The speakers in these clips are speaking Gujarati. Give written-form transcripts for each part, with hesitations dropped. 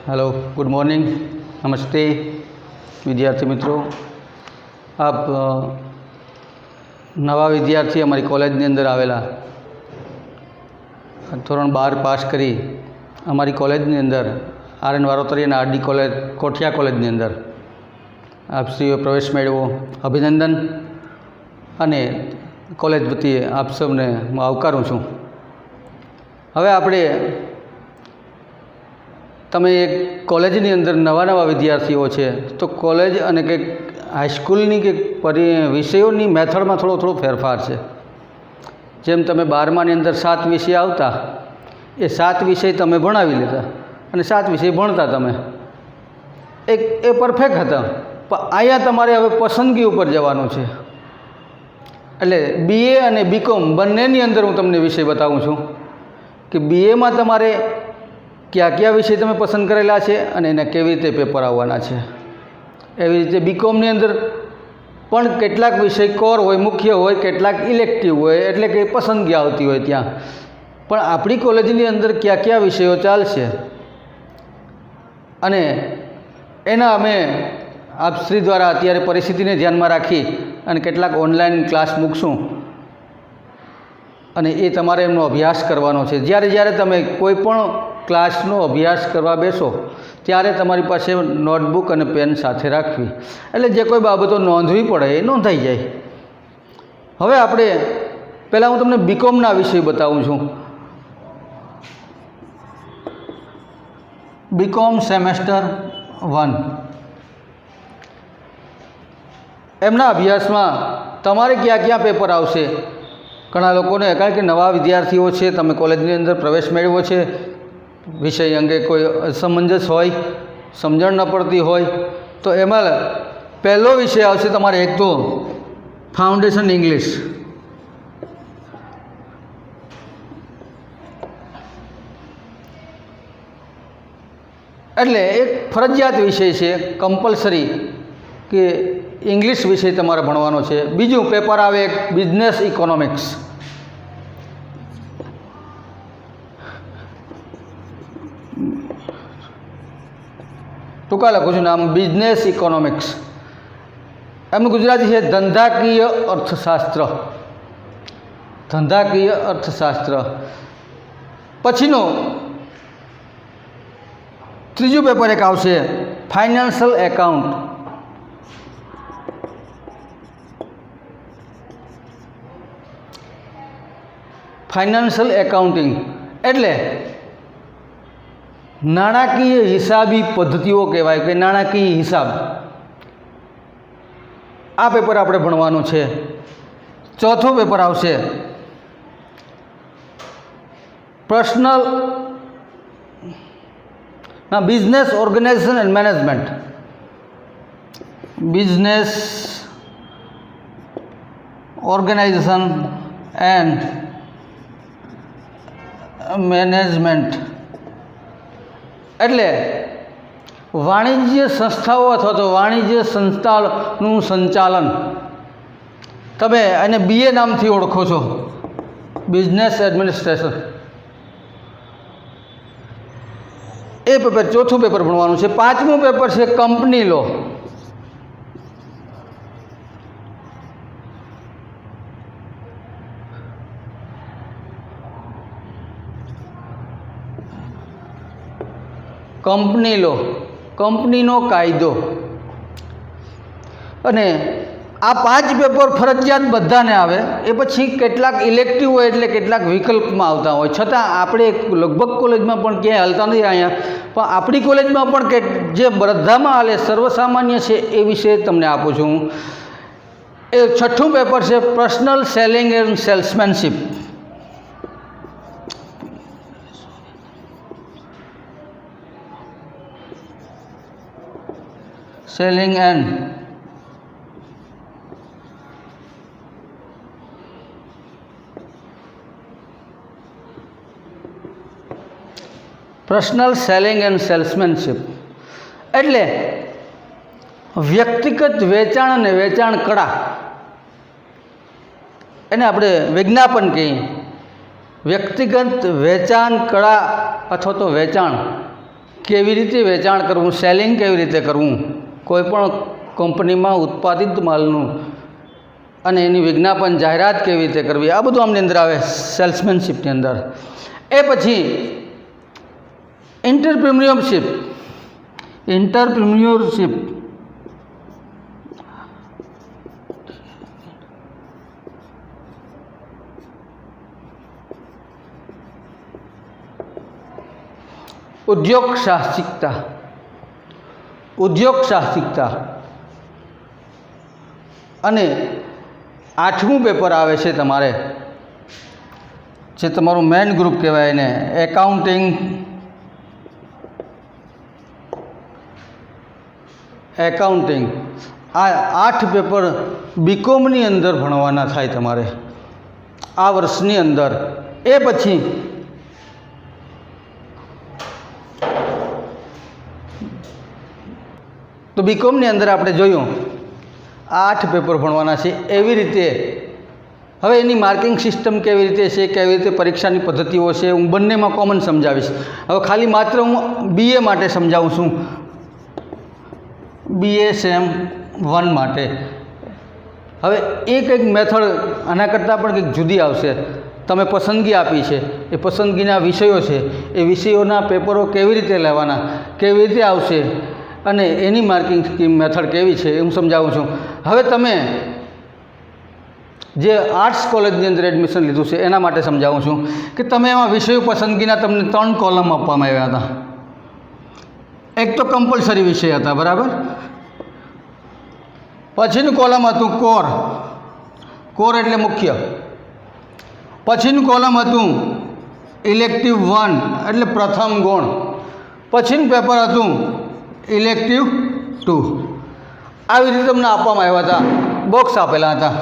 हेलो, गुड मॉर्निंग, नमस्ते विद्यार्थी मित्रों। आप नवा विद्यार्थी अमरी कॉलेजनी अंदर आवेला, धोरण 12 पास करी अमरी कॉलेजनी अंदर RN वारोतरिया RD कॉलेज कोठिया कॉलेजनी अंदर आप श्रीओ प्रवेश मेळव्यो, अभिनंदन। अने कॉलेज वतीए आप सबने हूँ आवकारूँ छूँ। हवे आपणे तमे एक कॉलेजनी अंदर नवा नवा विद्यार्थीओ छे तो कॉलेज अने के हाईस्कूलनी के विषयोनी मेथड में थोड़ो थोड़ो फेरफार है। जेम तमे 12मानी अंदर 7 विषय आवता, ए 7 विषय तमे भणावी लीधा अने 7 विषय भणता तमे ए परफेक्ट हता। पण आया तमारे हवे पसंदगी उपर जवानुं छे। एटले BA अने BCom बंनेनी अंदर हूँ तमने विषय बतावुं छूं कि BA में तमारे क्या क्या विषय तमे पसंद करेला छे अने एना केवी रीते पेपर आववाना छे। एवी रीते BCom अंदर पण केटलाक विषय कोर होय, मुख्य होय, केटलाक इलेक्टिव होय, एटले के पसंदगी आवती होय त्यां। पण आपणी कॉलेजनी अंदर क्या क्या विषयो चालशे अने एना अमे आप श्री द्वारा अत्यारे परिस्थितिने ध्यानमां राखी अने केटलाक ऑनलाइन क्लास मूकशुं अने ए तमारे एमनो अभ्यास करवानो छे। ज्यारे ज्यारे तमे कोईपण क्लासनो अभ्यास करवा बेसो त्यारे तमारी पासे नोटबुक अने पेन साथे राखवी, एटले जे कोई बाबतो नोंधवी पड़े ए नोंधाई जाय। हवे आपणे पहेला हूँ तमने BCom ना विषय बतावुं छुं। BCom सेमेस्टर 1 एमना अभ्यासमां तमारे क्या क्या पेपर आवशे। घणा लोकोने कारण के नवा विद्यार्थीओ छे, तमे कॉलेजनी अंदर प्रवेश मेळव्यो छे, विषय अंगे कोई असमंजस होय, समझण न पड़ती होय तो एमां पहलो विषय आवशे तमारे एक तो फाउंडेशन इंग्लिश। एटले एक फरजियात विषय छे, कम्पलसरी कि इंग्लिश विषय तमारे भणवानो छे। बीजुं पेपर आवे एक बिजनेस इकोनॉमिक्स। टूंका लखुं छुं नाम बिजनेस इकोनॉमिक्स। एमनुं गुजराती है धंधाकीय अर्थशास्त्र। धंधाकीय अर्थशास्त्र पछीनो त्रीजुं पेपर एक आवशे फाइनेंशियल एकाउंट। फाइनेंशियल एकाउंटिंग एटले नाणाकीय हिसाबी पद्धतिओ कहेवाय के नाणाकीय हिसाब। आ पेपर आपणे भणवानुं छे। चौथो पेपर आवशे personal business organization and management. Business organization and management एटले वाणिज्य संस्थाओं अथवा तो वाणिज्य संस्थानुं संचालन। तमे आने BA नामथी ओळखो छो, बिजनेस एडमिनिस्ट्रेशन। ए पेपर चौथुं पेपर भणवानुं छे। पांचमुं पेपर छे कंपनी लॉ। कंपनी लॉ, कंपनीनो कायदो। अने आ 5 पेपर फरजियात बधाने आवे। ए पछी केटलाक इलेक्टिव होय एटले केटलाक विकल्पमां आवता होय। छतां आपणे लगभग कॉलेजमां पण क्यांय हालता नथी अहींया, पण आपणी कॉलेजमां पण के जे बधामां हाले सर्वसामान्य छे ए विषय तमने आपું છું। ए छठ्ठું पेपर छे personal selling and salesmanship. Selling and personal selling and salesmanship एटले व्यक्तिगत वेचाण अने वेचाण कला एने आपणे विज्ञापन कहीए। व्यक्तिगत वेचाण कला अथवा तो वेचाण કેવી રીતે વેચાણ કરવું, સેલિંગ કેવી રીતે કરવું, કોઈપણ કંપનીમાં ઉત્પાદિત માલનું અને એની વિજ્ઞાપન જાહેરાત કેવી રીતે કરવી, આ બધું આમની અંદર આવે સેલ્સમેનશીપની અંદર. એ પછી એન્ટરપ્રિન્યોરશિપ. ઉદ્યોગ સાહસિકતા. અને 8મું પેપર આવે છે તમારે, જે તમારું મેઇન ગ્રુપ કહેવાય એને, એકાઉન્ટિંગ. આ 8 પેપર બીકોમની અંદર ભણવાના થાય તમારે આ વર્ષની અંદર. એ પછી તો બીકોમની અંદર આપણે જોયું 8 પેપર ભણવાના છે. એવી રીતે હવે એની માર્કિંગ સિસ્ટમ કેવી રીતે છે, કેવી રીતે પરીક્ષાની પદ્ધતિઓ છે, હું બંનેમાં કોમન સમજાવીશ. હવે ખાલી માત્ર હું BA માટે સમજાવું છું, BA સેમ 1 માટે. હવે એ કંઈક મેથડ આના કરતાં પણ કંઈક જુદી આવશે. તમે પસંદગી આપી છે, એ પસંદગીના વિષયો છે, એ વિષયોના પેપરો કેવી રીતે લેવાના, કેવી રીતે આવશે અને એની માર્કિંગ સ્કીમ મેથડ કેવી છે એ હું સમજાવું છું. હવે તમે જે આર્ટ્સ કોલેજની અંદર એડમિશન લીધું છે એના માટે સમજાવું છું કે તમે એમાં વિષયો પસંદગીના તમને 3 કોલમ આપવામાં આવ્યા હતા. એક તો કમ્પલસરી વિષય હતા, બરાબર. પછીનું કોલમ હતું કોર એટલે મુખ્ય. પછીનું કોલમ હતું ઇલેક્ટિવ 1 એટલે પ્રથમ ગુણ. પછીનું પેપર હતું ઇલેક્ટિવ 2. આવી રીતે તમને આપવામાં આવ્યા હતા, બોક્સ આપેલા હતા.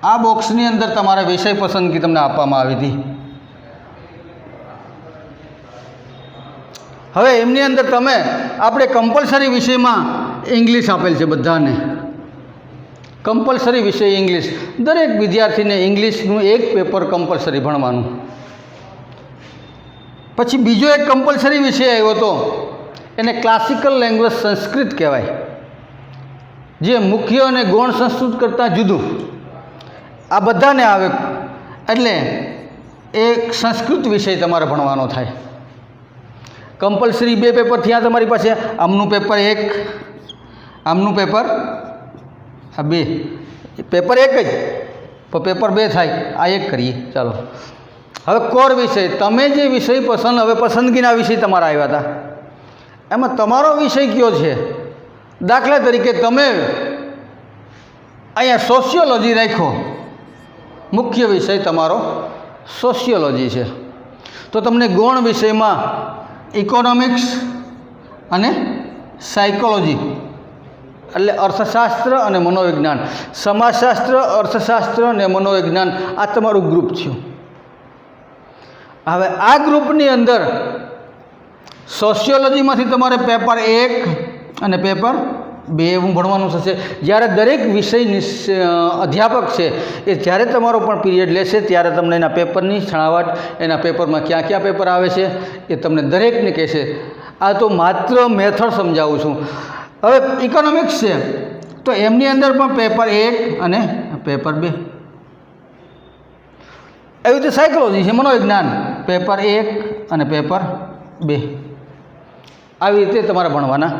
આ બોક્સની અંદર તમારે વિષય પસંદગી તમને આપવામાં આવી હતી. હવે એમની અંદર તમે આપણે કમ્પલસરી વિષયમાં ઇંગ્લિશ આપેલ છે બધાને. કમ્પલસરી વિષય ઇંગ્લિશ, દરેક વિદ્યાર્થીને ઇંગ્લિશનું એક પેપર કમ્પલસરી ભણવાનું. પછી બીજો એક કમ્પલસરી વિષય આવ્યો હતો, એને ક્લાસિકલ લેંગ્વેજ સંસ્કૃત કહેવાય, જે મુખ્ય અને ગૌણ સંસ્કૃત કરતાં જુદું. આ બધાને આવે એટલે એક સંસ્કૃત વિષય તમારે ભણવાનો થાય. કમ્પલસરી 2 પેપર થયા તમારી પાસે, આમનું પેપર 1, આમનું પેપર 2. પેપર 1 જ પણ પેપર 2 થાય. આ એક કરીએ ચાલો. હવે કોર વિષય, તમે જે વિષય હવે પસંદગીના વિષય તમારા આવ્યા હતા, એમાં તમારો વિષય કયો છે. દાખલા તરીકે તમે અહીંયા સોશિયોલોજી રાખ્યો, મુખ્ય વિષય તમારો સોશિયોલોજી છે, તો તમને ગૌણ વિષયમાં ઇકોનોમિક્સ અને સાયકોલોજી એટલે અર્થશાસ્ત્ર અને મનોવિજ્ઞાન, સમાજશાસ્ત્ર, અર્થશાસ્ત્ર અને મનોવિજ્ઞાન, આ તમારું ગ્રુપ છે. હવે આ ગ્રુપની અંદર સોશિયોલોજીમાંથી તમારે પેપર 1 અને પેપર 2 એવું ભણવાનું થશે. જ્યારે દરેક વિષય અધ્યાપક છે એ જ્યારે તમારો પણ પીરિયડ લેશે ત્યારે તમને એના પેપરની છણાવટ, એના પેપરમાં ક્યાં ક્યાં પેપર આવે છે એ તમને દરેકને કહેશે. આ તો માત્ર મેથડ સમજાવું છું. હવે ઇકોનોમિક્સ છે તો એમની અંદર પણ પેપર 1 અને પેપર 2. એવી રીતે સાયકોલોજી છે, મનોવિજ્ઞાન, પેપર 1 અને પેપર 2. આવી રીતે તમારે ભણવાના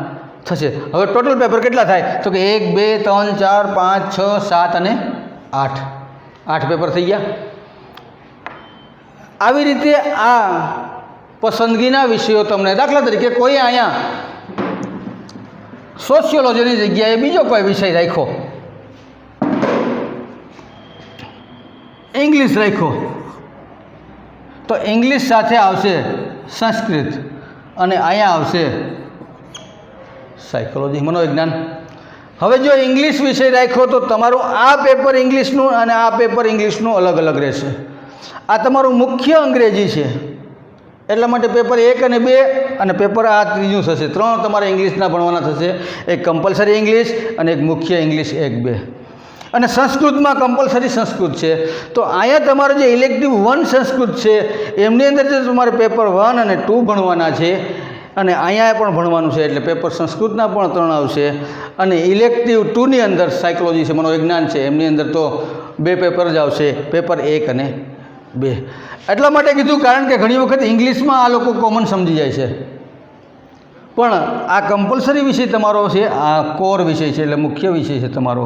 થશે. હવે ટોટલ પેપર કેટલા થાય તો કે 1 2 3 4 5 6 7 અને 8 પેપર થઈ ગયા. આવી રીતે આ પસંદગીના વિષયો તમને, દાખલા તરીકે કોઈ અહીંયા સોશિયોલોજીની જગ્યાએ બીજો કોઈ વિષય રાખ્યો, ઇંગ્લિશ રાખ્યો, તો ઇંગ્લિશ સાથે આવશે સંસ્કૃત અને અહીંયા આવશે સાયકોલોજી, મનોવિજ્ઞાન. હવે જો ઇંગ્લિશ વિષય રાખ્યો તો તમારું આ પેપર ઇંગ્લિશનું અને આ પેપર ઇંગ્લિશનું અલગ અલગ રહેશે. આ તમારું મુખ્ય અંગ્રેજી છે, એટલા માટે પેપર 1 અને 2 અને પેપર આ ત્રીજું થશે. 3 તમારે ઇંગ્લિશના ભણવાના થશે, એક કમ્પલસરી ઇંગ્લિશ અને એક મુખ્ય ઇંગ્લિશ 1 2. અને સંસ્કૃતમાં કમ્પલસરી સંસ્કૃત છે. તો અહીંયા તમારે જે ઇલેક્ટિવ 1 સંસ્કૃત છે એમની અંદર જે તમારે પેપર 1 અને 2 ભણવાના છે અને અહીંયા પણ ભણવાનું છે, એટલે પેપર સંસ્કૃતના પણ 3 આવશે. અને ઇલેક્ટિવ 2ની અંદર સાયકોલોજી છે, મનોવિજ્ઞાન છે, એમની અંદર તો 2 પેપર જ આવશે, પેપર 1 અને 2. એટલા માટે કીધું કારણ કે ઘણી વખત ઇંગ્લિશમાં આ લોકો કોમન સમજી જાય છે, પણ આ કમ્પલસરી વિષય તમારો છે, આ કોર વિષય છે, એટલે મુખ્ય વિષય છે તમારો.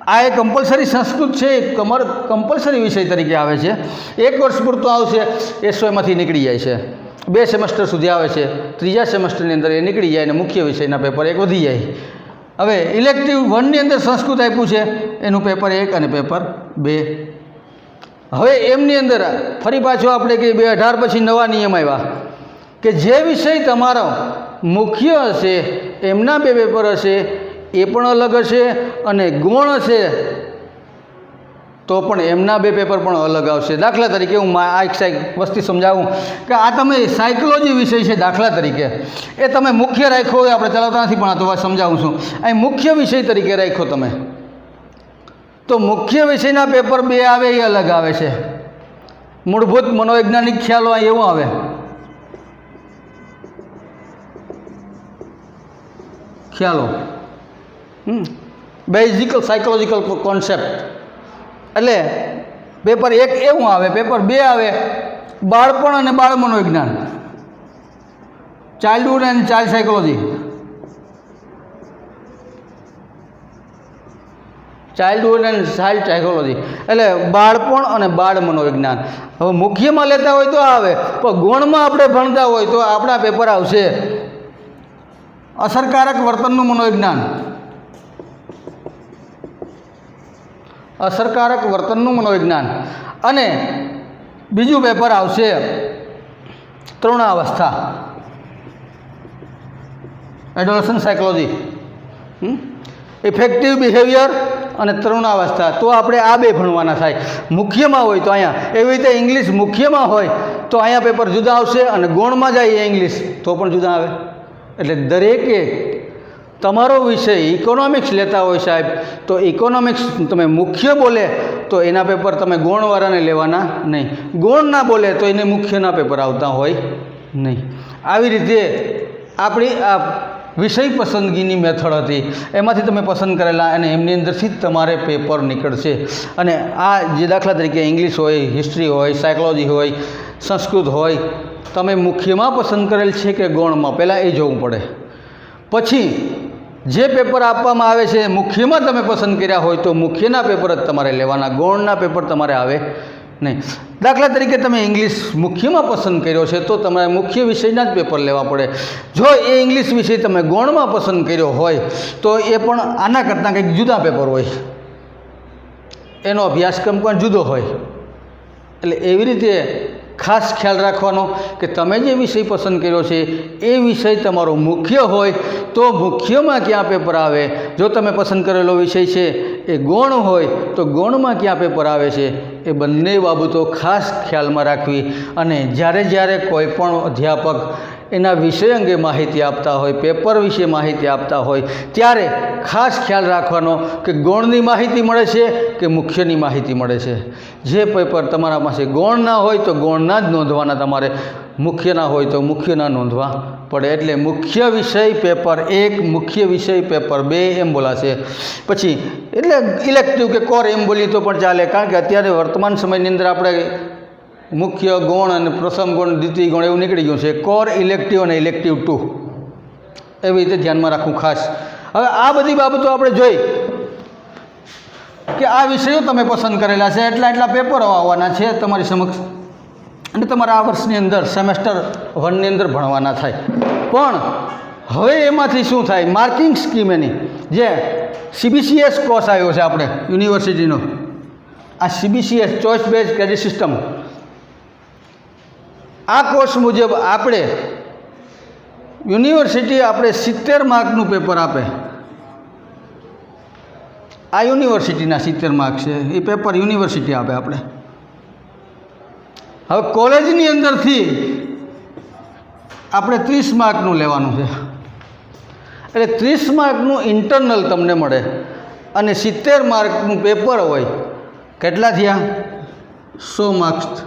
આ એ કમ્પલસરી સંસ્કૃત છે, તમારો કમ્પલસરી વિષય તરીકે આવે છે. 1 વર્ષ પૂરતો આવશે, એસઓએમાંથી નીકળી જાય છે. 2 સેમેસ્ટર સુધી આવે છે, 3જા સેમેસ્ટરની અંદર એ નીકળી જાય અને મુખ્ય વિષયના પેપર 1 વધી જાય. હવે ઇલેક્ટિવ 1ની અંદર સંસ્કૃત આપ્યું છે, એનું પેપર 1 અને પેપર 2. હવે એમની અંદર ફરી પાછો આપણે કે 2018 પછી નવા નિયમ આવ્યા કે જે વિષય તમારો મુખ્ય હશે એમના 2 પેપર હશે, એ પણ અલગ હશે, અને ગુણ હશે તો પણ એમના 2 પેપર પણ અલગ આવશે. દાખલા તરીકે હું આ એક વસ્તુ સમજાવું કે આ તમે સાયકોલોજી વિષય છે, દાખલા તરીકે એ તમે મુખ્ય રાખ્યો હોય, આપણે ચલાવતા નથી પણ આ તો વાત સમજાવું છું, અહીં મુખ્ય વિષય તરીકે રાખ્યો તમે, તો મુખ્ય વિષયના પેપર 2 આવે એ અલગ આવે છે. મૂળભૂત મનોવૈજ્ઞાનિક ખ્યાલો અહીં એવું આવે, ખ્યાલો, બેઝિક સાયકોલોજીકલ કોન્સેપ્ટ, એટલે પેપર 1 એવું આવે, પેપર 2 આવે બાળપણ અને બાળ મનોવિજ્ઞાન, childhood and child psychology, childhood and child psychology, એટલે બાળપણ અને બાળ મનોવિજ્ઞાન. હવે મુખ્યમાં લેતા હોય તો આવે, પણ ગુણમાં આપણે ભણતા હોય તો આપણા પેપર આવશે અસરકારક વર્તનનું મનોવિજ્ઞાન, અસરકારક વર્તનનું મનોવિજ્ઞાન, અને બીજું પેપર આવશે તરુણાવસ્થા, એડોલસન્ટ સાયકોલોજી, ઇફેક્ટિવ બિહેવિયર અને તરુણાવસ્થા. તો આપણે આ 2 ભણવાના થાય મુખ્યમાં હોય તો. અહીંયા એવી રીતે ઇંગ્લિશ મુખ્યમાં હોય તો અહીંયા પેપર જુદા આવશે, અને ગુણમાં જાય ઇંગ્લિશ તો પણ જુદા આવે. એટલે દરેકે તમારો વિષય ઇકોનોમિક્સ લેતા હોય સાહેબ, તો ઇકોનોમિક્સ તમે મુખ્ય બોલે તો એના પેપર તમે ગુણવાળાને લેવાના નહીં, ગુણ ના બોલે તો એને મુખ્યના પેપર આવતા હોય નહીં. આવી રીતે આપણી આ વિષય પસંદગીની મેથડ હતી, એમાંથી તમે પસંદ કરેલા અને એમની અંદરથી જ તમારે પેપર નીકળશે. અને આ જે દાખલા તરીકે ઇંગ્લિશ હોય, હિસ્ટ્રી હોય, સાયકોલોજી હોય, સંસ્કૃત હોય, તમે મુખ્યમાં પસંદ કરેલ છે કે ગૌણમાં, પહેલાં એ જોવું પડે. પછી જે પેપર આપવામાં આવે છે મુખ્યમાં તમે પસંદ કર્યા હોય તો મુખ્યના પેપર જ તમારે લેવાના, ગૌણના પેપર તમારે આવે નહીં. દાખલા તરીકે તમે ઇંગ્લિશ મુખ્યમાં પસંદ કર્યો છે તો તમારે મુખ્ય વિષયના જ પેપર લેવા પડે. જો એ ઇંગ્લિશ વિષય તમે ગૌણમાં પસંદ કર્યો હોય તો એ પણ આના કરતાં કંઈક જુદા પેપર હોય, એનો અભ્યાસક્રમ પણ જુદો હોય. એટલે એવી રીતે ખાસ ખ્યાલ રાખવાનો કે તમે જે વિષય પસંદ કર્યો છે એ વિષય તમારો મુખ્ય હોય તો મુખ્યમાં ક્યાં પેપર આવે, જો તમે પસંદ કરેલો વિષય છે એ ગૌણ હોય તો ગૌણમાં ક્યાં પેપર આવે છે, એ બંને બાબતો ખાસ ખ્યાલમાં રાખવી. અને જ્યારે કોઈ પણ અધ્યાપક એના વિષય અંગે માહિતી આપતા હોય, પેપર વિશે માહિતી આપતા હોય, ત્યારે ખાસ ખ્યાલ રાખવાનો કે ગૌણની માહિતી મળે છે કે મુખ્યની માહિતી મળે છે. જે પેપર તમારા પાસે ગૌણ ના હોય તો ગૌણના જ નોંધવાના, તમારે મુખ્યના હોય તો મુખ્યના નોંધવા પડે. એટલે મુખ્ય વિષય પેપર 1, મુખ્ય વિષય પેપર 2 એમ બોલાશે. પછી એટલે ઇલેક્ટિવ કે કોર એમ બોલીએ તો પણ ચાલે, કારણ કે અત્યારે વર્તમાન સમયની અંદર આપણે મુખ્ય ગૌણ અને પ્રથમ ગૌણ, દ્વિતીય ગૌણ એવું નીકળી ગયું છે. કોર, ઇલેક્ટિવ અને ઇલેક્ટિવ 2 એવી રીતે ધ્યાનમાં રાખવું ખાસ. હવે આ બધી બાબતો આપણે જોઈ કે આ વિષયો તમે પસંદ કરેલા છે, એટલા પેપરો આવવાના છે તમારી સમક્ષ, અને તમારા આ વર્ષની અંદર સેમેસ્ટર 1ની અંદર ભણવાના થાય. પણ હવે એમાંથી શું થાય, માર્કિંગ સ્કીમ એની જે CBCS કોર્સ આવ્યો છે આપણે યુનિવર્સિટીનો, આ CBCS choice base credit system, આ કોર્સ મુજબ આપણે યુનિવર્સિટી આપણે 70 માર્કનું પેપર આપે. આ યુનિવર્સિટીના 70 માર્ક છે, એ પેપર યુનિવર્સિટી આપે આપણે. હવે કોલેજની અંદરથી આપણે 30 માર્કનું લેવાનું છે, એટલે 30 માર્કનું ઇન્ટરનલ તમને મળે. અને 70 માર્કનું પેપર હોય, કેટલા થયા? 100 માર્ક્સ.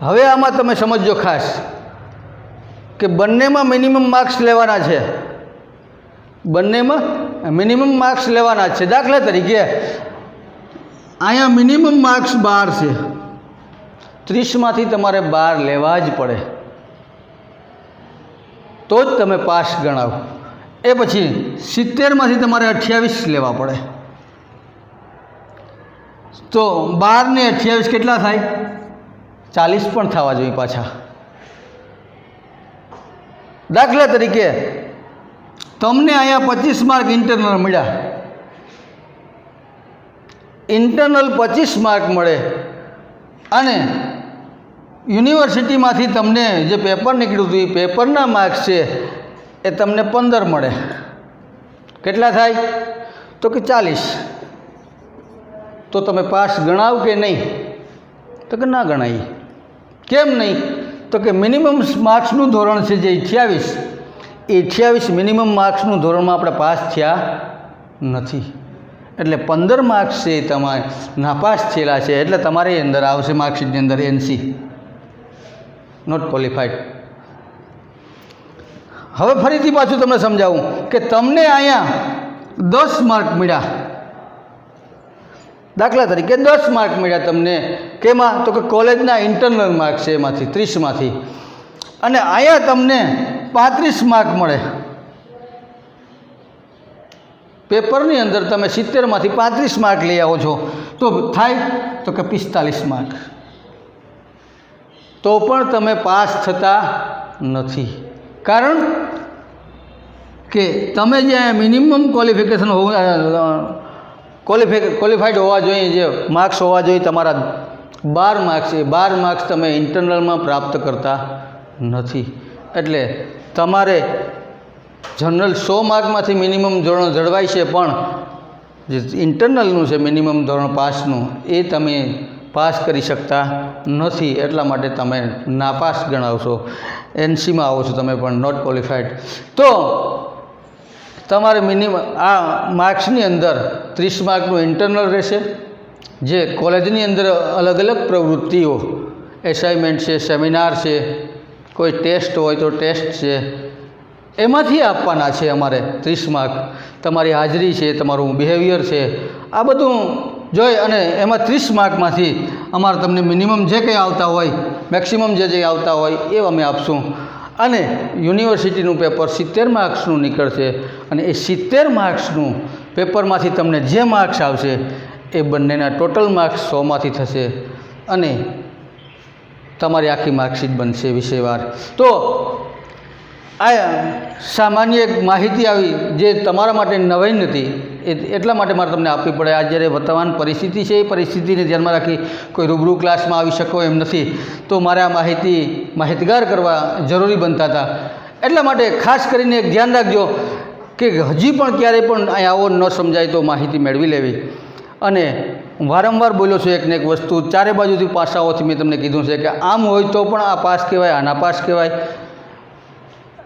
હવે આમાં તમે સમજજો ખાસ કે બંનેમાં મિનિમમ માર્ક્સ લેવાના છે. બંનેમાં મિનિમમ માર્ક્સ લેવાના છે. દાખલા તરીકે અહીંયા મિનિમમ માર્ક્સ 12 છે. 30માંથી તમારે 12 લેવા જ પડે, તો જ તમે પાસ ગણાવ. એ પછી 70માંથી તમારે 28 લેવા પડે. તો 12 ને 28 કેટલા થાય? 40 પણ થવા જોઈએ પાછા. દાખલા તરીકે તમને અહીંયા 25 માર્ક ઇન્ટરનલ મળ્યા. ઇન્ટરનલ 25 માર્ક મળે અને યુનિવર્સિટીમાંથી તમને જે પેપર નીકળ્યું હતું એ પેપરના માર્ક્સ છે એ તમને 15 મળે. કેટલા થાય? તો કે 40. તો તમે પાસ ગણાવ કે નહીં? તો કે ના ગણાય. કેમ નહીં? તો કે મિનિમમ માર્ક્સનું ધોરણ છે જે 28, એ 28 મિનિમમ માર્ક્સનું ધોરણમાં આપણે પાસ થયા નથી. એટલે 15 માર્ક્સ છે તમારે નાપાસ થયેલા છે. એટલે તમારી અંદર આવશે માર્કશીટની અંદર NC, નોટ ક્વોલિફાઈડ. હવે ફરીથી પાછું તમને સમજાવું કે તમને અહીંયા 10 માર્ક મળ્યા. દાખલા તરીકે 10 માર્ક મળ્યા તમને. કેમાં? તો કે કોલેજના ઇન્ટરનલ માર્ક છે એમાંથી, 30માંથી. અને અહીંયા તમને 35 માર્ક મળે. પેપરની અંદર તમે 70માંથી 35 માર્ક લઈ આવો છો, તો થાય તો કે 45 માર્ક. તો પણ તમે પાસ થતા નથી. કારણ કે તમે જે મિનિમમ ક્વોલિફિકેશન ક્વોલિફાઈડ હોવા જોઈએ, જે માર્ક્સ હોવા જોઈએ તમારા 12 માર્ક્સ, એ 12 માર્ક્સ તમે ઇન્ટરનલમાં પ્રાપ્ત કરતા નથી. એટલે તમારે જનરલ 100 માર્કમાંથી મિનિમમ ધોરણ જળવાય છે, પણ જે ઇન્ટરનલનું છે મિનિમમ ધોરણ પાસનું, એ તમે પાસ કરી શકતા નથી. એટલા માટે તમે નાપાસ ગણાવશો. NCમાં આવો છો તમે પણ, નોટ ક્વોલિફાઈડ. તો તમારે મિનિમમ આ માર્ક્સની અંદર 30 માર્કનું ઇન્ટરનલ રહેશે, જે કોલેજની અંદર અલગ અલગ પ્રવૃત્તિઓ, એસાઇનમેન્ટ છે, સેમિનાર છે, કોઈ ટેસ્ટ હોય તો ટેસ્ટ છે, એમાંથી આપવાના છે અમારે 30 માર્ક. તમારી હાજરી છે, તમારું બિહેવિયર છે, આ બધું જોઈ અને એમાં 30 માર્કમાંથી અમારે તમને મિનિમમ જે કંઈ આવતા હોય, મેક્સિમમ જે આવતા હોય એ અમે આપશું. અને યુનિવર્સિટીનું પેપર 70 માર્ક્સનું નીકળશે, અને એ 70 માર્ક્સનું પેપરમાંથી તમને જે માર્ક્સ આવશે એ બંનેના ટોટલ માર્ક્સ 100માંથી થશે, અને તમારી આખી માર્કશીટ બનશે વિષયવાર. તો આ સામાન્ય એક માહિતી આવી જે તમારા માટે નવાઈ નથી, એટલા માટે મારે તમને આપવી પડે. આ જ્યારે વર્તમાન પરિસ્થિતિ છે, એ પરિસ્થિતિને ધ્યાનમાં રાખી કોઈ રૂબરૂ ક્લાસમાં આવી શકો એમ નથી, તો મારે આ માહિતગાર કરવા જરૂરી બનતા હતા. એટલા માટે ખાસ કરીને એક ધ્યાન રાખજો કે હજી પણ ક્યારેય પણ અહીં આવો ન સમજાય તો માહિતી મેળવી લેવી. અને વારંવાર બોલ્યો છું એકને એક વસ્તુ, ચારે બાજુથી પાસાઓથી મેં તમને કીધું છે કે આમ હોય તો પણ આ પાસ કહેવાય, આ નાપાસ કહેવાય.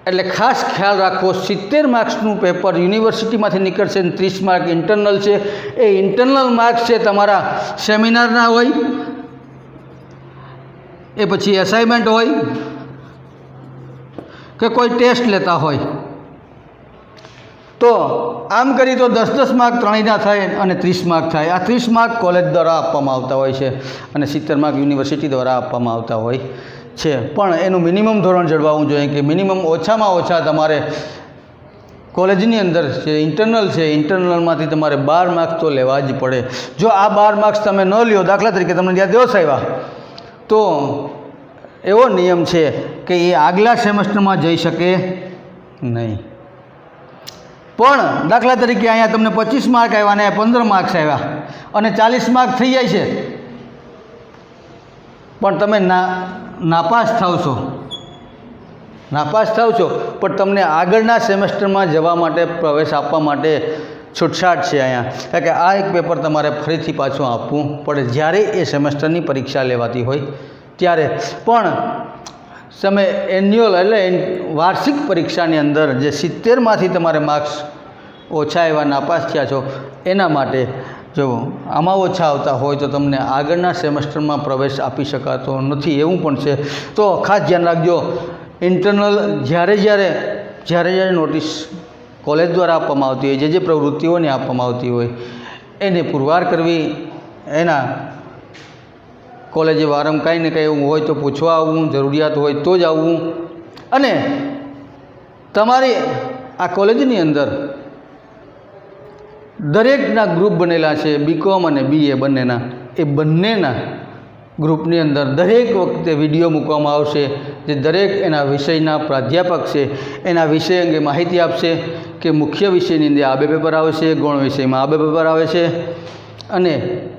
એટલે ખાસ ખ્યાલ રાખવો. 70 માર્ક્સનું પેપર યુનિવર્સિટીમાંથી નીકળશે અને 30 માર્ક ઇન્ટરનલ છે. એ ઇન્ટરનલ માર્ક્સ છે તમારા સેમિનારના હોય, એ પછી એસાઇનમેન્ટ હોય કે કોઈ ટેસ્ટ લેતા હોય. તો આમ કરી તો 10-10 માર્ક ત્રણેયના થાય અને 30 માર્ક થાય. આ 30 માર્ક કોલેજ દ્વારા આપવામાં આવતા હોય છે અને 70 માર્ક યુનિવર્સિટી દ્વારા આપવામાં આવતા હોય છે. પણ એનું મિનિમમ ધોરણ જળવાવું જોઈએ કે મિનિમમ ઓછામાં ઓછા તમારે કોલેજની અંદર જે ઇન્ટરનલ છે, ઇન્ટરનલમાંથી તમારે 12 માર્ક્સ તો લેવા જ પડે. જો આ 12 માર્ક્સ તમે ન લ્યો, દાખલા તરીકે તમને ત્યાં દિવસ આવ્યા, તો એવો નિયમ છે કે એ આગલા સેમેસ્ટરમાં જઈ શકે નહીં. પણ દાખલા તરીકે અહીંયા તમને 25 માર્ક આવ્યા અને 15 માર્ક્સ આવ્યા અને 40 માર્ક થઈ જાય છે, પણ તમે નાપાસ થાવ છો, પણ તમને આગળના સેમેસ્ટરમાં જવા માટે, પ્રવેશ આપવા માટે છૂટછાટ છે અહીંયા. કારણ કે આ એક પેપર તમારે ફરીથી પાછું આપવું પડે જ્યારે એ સેમેસ્ટરની પરીક્ષા લેવાતી હોય ત્યારે. પણ તમે એન્યુઅલ એટલે વાર્ષિક પરીક્ષાની અંદર જે 70માંથી તમારે માર્ક્સ ઓછા એવા નાપાસ થયા છો એના માટે જો આમાં ઓછા આવતા હોય તો તમને આગળના સેમેસ્ટરમાં પ્રવેશ આપી શકાતો નથી, એવું પણ છે. તો ખાસ ધ્યાન રાખજો. ઇન્ટરનલ જ્યારે નોટિસ કોલેજ દ્વારા આપવામાં આવતી હોય, જે પ્રવૃત્તિઓને આપવામાં આવતી હોય એને પુરવાર કરવી, એના કોલેજે વારંવાર કાંઈ ને કંઈ એવું હોય તો પૂછવા આવવું, જરૂરિયાત હોય તો જ આવવું. અને તમારી આ કોલેજની અંદર દરેકના ગ્રુપ બનેલા છે, BCom અને BA બંનેના. એ બંનેના ગ્રુપની અંદર દરેક વખતે વિડીયો મૂકવામાં આવશે, જે દરેક એના વિષયના પ્રાધ્યાપક છે એના વિષય અંગે માહિતી આપશે કે મુખ્ય વિષયની અંદર આ 2 પેપર આવે છે, ગૌણ વિષયમાં આ 2 પેપર આવે છે, અને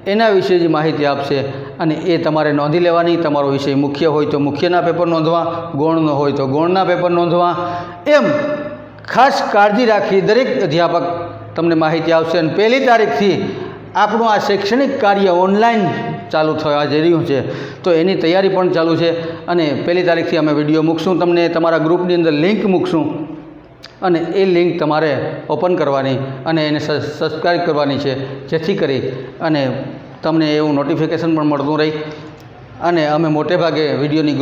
એના વિશે જે માહિતી આપશે અને એ તમારે નોંધી લેવાની. તમારો વિષય મુખ્ય હોય તો મુખ્યના પેપર નોંધવા, ગૌણનો હોય તો ગૌણના પેપર નોંધવા. એમ ખાસ કાળજી રાખી દરેક અધ્યાપક તમને માહિતી આપશે. અને 1લી તારીખથી આપણું આ શૈક્ષણિક કાર્ય ઓનલાઈન ચાલુ થવા જઈ રહ્યું છે, તો એની તૈયારી પણ ચાલુ છે. અને 1લી તારીખથી અમે વિડીયો મૂકશું, તમને તમારા ગ્રુપની અંદર લિંક મૂકશું, અને એ લિંક તમારે ઓપન કરવાની અને એને સબસ્ક્રાઈબ કરવાની છે, જેથી કરી અને તમને એવું નોટિફિકેશન પણ મળતું રહે. અને અમે મોટે ભાગે વિડીયોની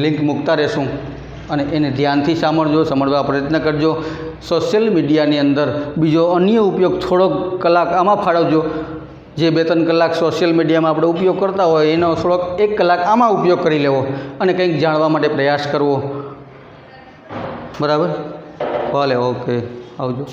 લિંક મૂકતા રહેશું, અને એને ધ્યાનથી સમજવા પ્રયત્ન કરજો. સોશિયલ મીડિયાની અંદર બીજો અન્ય ઉપયોગ થોડોક કલાક આમાં ફાળવજો. જે 2-3 કલાક સોશિયલ મીડિયામાં આપણે ઉપયોગ કરતા હોય એનો થોડોક 1 કલાક આમાં ઉપયોગ કરી લેવો અને કંઈક જાણવા માટે પ્રયાસ કરવો. બરાબર? ભલે, ઓકે, આવજો.